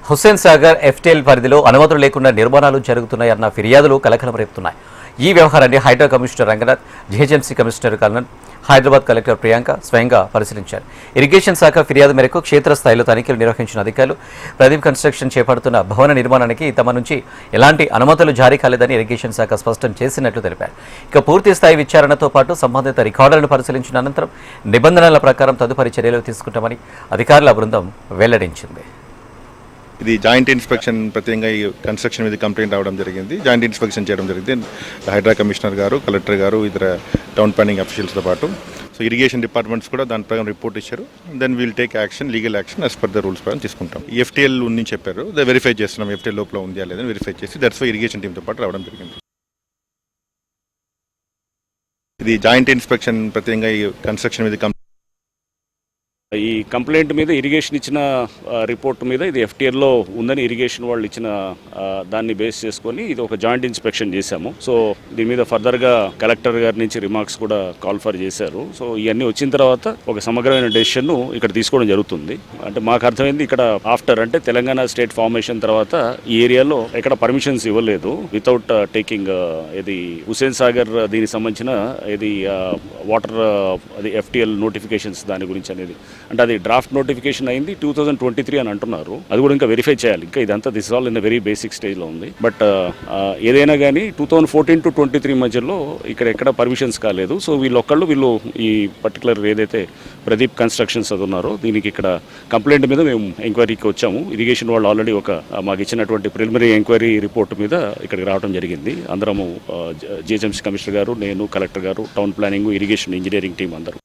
Hussain Sagar FTL పరిధిలో అనుమతులు లేకుండా నిర్మాణాలు జరుగుతున్నాయన్న ఫిర్యాదులు కలకలం రేపుతున్నాయి. ఈ వ్యవహారాన్ని Hydraa commissioner Ranganath, GHMC commissioner Karnan, Hyderabad collector Priyanka స్వయంగా పరిశీలించారు. ఇరిగేషన్ శాఖ ఫిర్యాదు మేరకు క్షేత్రస్థాయిలో తనిఖీలు నిర్వహించిన అధికారులు ప్రదీప్ కన్స్ట్రక్షన్ చేపడుతున్న భవన నిర్మాణానికి తమ నుంచి ఎలాంటి అనుమతులు జారీ కాలేదని ఇరిగేషన్ శాఖ స్పష్టం చేసినట్లు తెలిపారు. ఇక పూర్తి స్థాయి విచారణతో పాటు సంబంధిత రికార్డులను పరిశీలించిన అనంతరం నిబంధనల ప్రకారం తదుపరి చర్యలు తీసుకుంటామని అధికారుల బృందం వెల్లడించింది. ఇది జాయింట్ ఇన్స్పెక్షన్ ప్రత్యేకంగా ఈ కన్స్ట్రక్షన్ మీద కంప్లైంట్ రావడం జరిగింది. జాయింట్ ఇన్స్పెక్షన్ చేయడం జరిగింది. హైడ్రా కమిషనర్ గారు, కలెక్టర్ గారు, ఇతర టౌన్ ప్లానింగ్ అఫీషియల్స్తో పాటు సో ఇరిగేషన్ డిపార్ట్మెంట్స్ కూడా దాని ప్రకారం రిపోర్ట్ ఇచ్చారు. Then will take action, legal action as per the rules ప్రకారం తీసుకుంటాం. ఎఫ్టీఎల్ ఉంది చెప్పారు, వెరిఫై చేస్తున్నాం. ఎఫ్టీఎల్ లోపల ఉందా లేదని వెరిఫై చేసి దట్స్ వై ఇరిగేషన్ టీంతో పాటు రావడం జరిగింది. ఇది జాయింట్ ఇన్స్పెక్షన్ ప్రత్యేకంగా ఈ కన్స్ట్రక్షన్ మీద ఈ కంప్లైంట్ మీద ఇరిగేషన్ ఇచ్చిన రిపోర్ట్ మీద ఇది ఎఫ్టీఎల్లో ఉందని ఇరిగేషన్ వాళ్ళు ఇచ్చిన దాన్ని బేస్ చేసుకొని ఇది ఒక జాయింట్ ఇన్స్పెక్షన్ చేశాము. సో దీని మీద ఫర్దర్గా కలెక్టర్ గారి నుంచి రిమార్క్స్ కూడా కాల్ ఫర్ చేశారు. సో ఇవన్నీ వచ్చిన తర్వాత ఒక సమగ్రమైన డెసిషన్ ఇక్కడ తీసుకోవడం జరుగుతుంది. అంటే మాకు అర్థమైంది ఇక్కడ ఆఫ్టర్ అంటే తెలంగాణ స్టేట్ ఫార్మేషన్ తర్వాత ఈ ఏరియాలో ఎక్కడ పర్మిషన్స్ ఇవ్వలేదు వితౌట్ టేకింగ్ ఇది హుస్సేన్ సాగర్ దీనికి సంబంధించిన ఇది వాటర్ అది ఎఫ్టీఎల్ నోటిఫికేషన్స్ దాని గురించి అనేది అంటే అది డ్రాఫ్ట్ నోటిఫికేషన్ అయింది 2023 అని అంటున్నారు. అది కూడా ఇంకా వెరిఫై చేయాలి. ఇంకా ఇదంతా this all in very basic స్టేజ్లో ఉంది. బట్ ఏదైనా కానీ 2014 to 23 మధ్యలో ఇక్కడ ఎక్కడ పర్మిషన్స్ కాలేదు. సో వీళ్ళు ఈ పర్టికులర్ ఏదైతే ప్రదీప్ కన్స్ట్రక్షన్స్ అది ఉన్నారో దీనికి ఇక్కడ కంప్లైంట్ మీద మేము ఎంక్వైరీకి వచ్చాము. ఇరిగేషన్ వాళ్ళు ఆల్రెడీ మాకు ఇచ్చినటువంటి ప్రిలిమినరీ ఎంక్వైరీ రిపోర్ట్ మీద ఇక్కడికి రావడం జరిగింది. అందరము జీహెచ్ఎంసీ కమిషనర్ గారు, నేను, కలెక్టర్ గారు, town planning, irrigation engineering team అందరూ